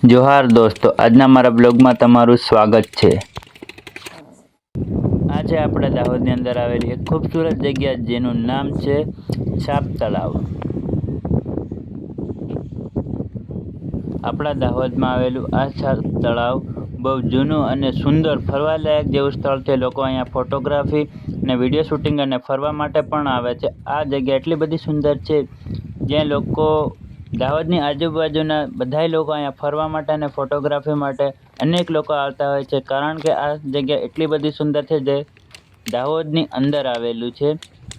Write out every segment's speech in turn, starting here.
જોહાર દોસ્તો, આજના મારા બ્લોગમાં તમારું સ્વાગત છે। આજે આપણે દાહોદની અંદર આવેલી એક ખૂબસૂરત જગ્યા જેનું નામ છે છાપ તળાવ। આપણા દાહોદમાં આવેલું આ છાપ તળાવ બહુ જૂનું અને સુંદર ફરવાલાયક જેવું સ્થળ છે। લોકો અહીંયા ફોટોગ્રાફી અને વિડીયો શૂટિંગ અને ફરવા માટે પણ આવે છે। આ જગ્યા એટલી બધી સુંદર છે જ્યાં લોકો દાહોદની આજુબાજુના બધા લોકો અહીંયા ફરવા માટે અને ફોટોગ્રાફી માટે અનેક લોકો આવતા હોય છે, કારણ કે આ જગ્યા એટલી બધી સુંદર છે જે દાહોદની અંદર આવેલું છે,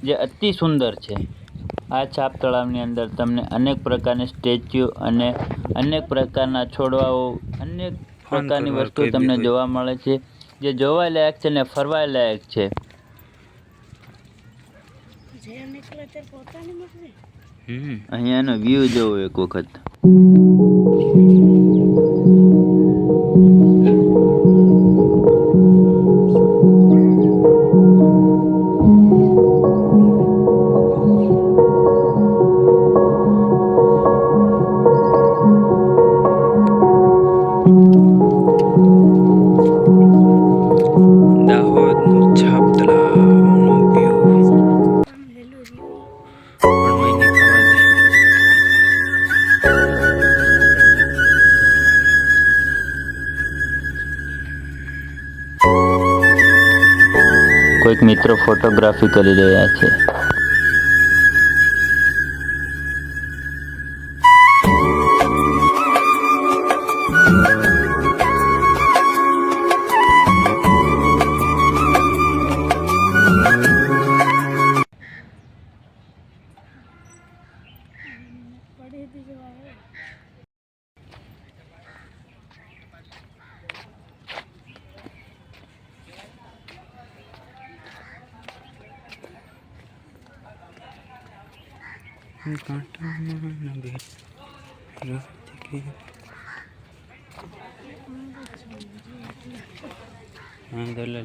જે અતિ સુંદર છે। આ છાપ તળાવની અંદર તમને અનેક પ્રકારની સ્ટેચ્યુ અને અનેક પ્રકારના છોડવાઓ, અનેક પ્રકારની વસ્તુઓ તમને જોવા મળે છે, જે જોવા લાયક છે ને ફરવા લાયક છે। અહીંયાનો વ્યૂ જોવો એક વખત। દાહોદનું છાપ તળાવનો વ્યૂ પણ મહિને ખાવા દે। કોઈક મિત્રો ફોટોગ્રાફી કરી રહ્યા છે।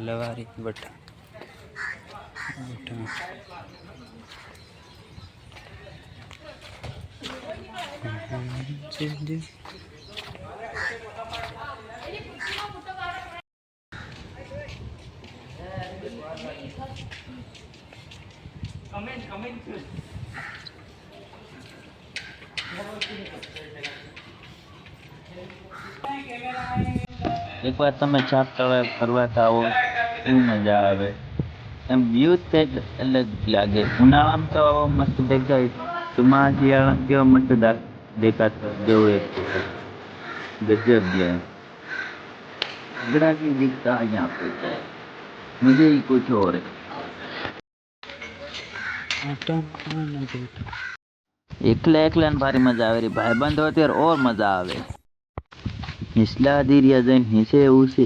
લવારી બટા એકવાર તમે છાપ તળાવ ફરવા આવો શું મજા આવે। એમ વ્યૂ જ કંઈક અલગ લાગે। ઉનાળામાં તો મસ્ત દેખાય, શિયાળામાં કેવો મસ્ત દેખાતો જેવું એક ગજબ ગયા अगड़ा की दिखता है यहाँ पे, मुझे ही कुछ और એકલા ને ભારી મજા આવે, ભાઈબંધ હોય ત્યારે ઓર મજા આવે। निचला धीरिया जैन नीचे उसे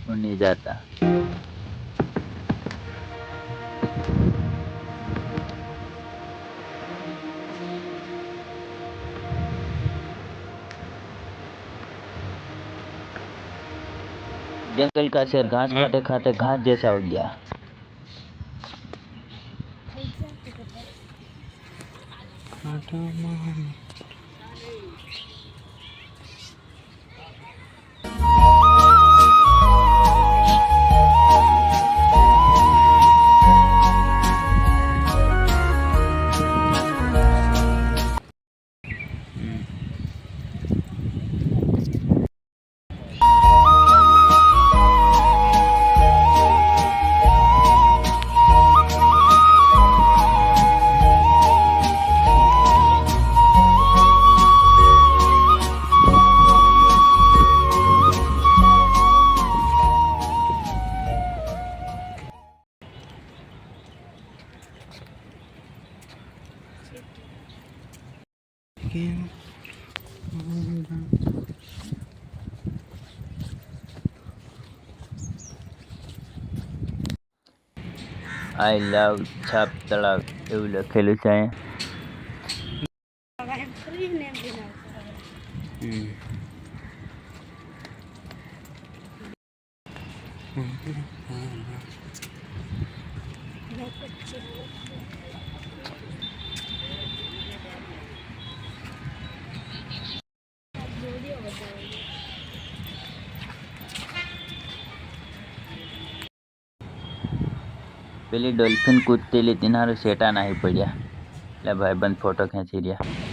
और नहीं जाता। जंगल का शेर घास खाते खाते घास जैसा हो गया। આઈ લવ છાપ તળાવ એવું લખેલું છે પેલી ડોલ્ફિન કૂદતી લીધી નારું શેટા નાહી પડ્યા એટલે ભાઈબંધ ફોટો ખેંચી રહ્યા.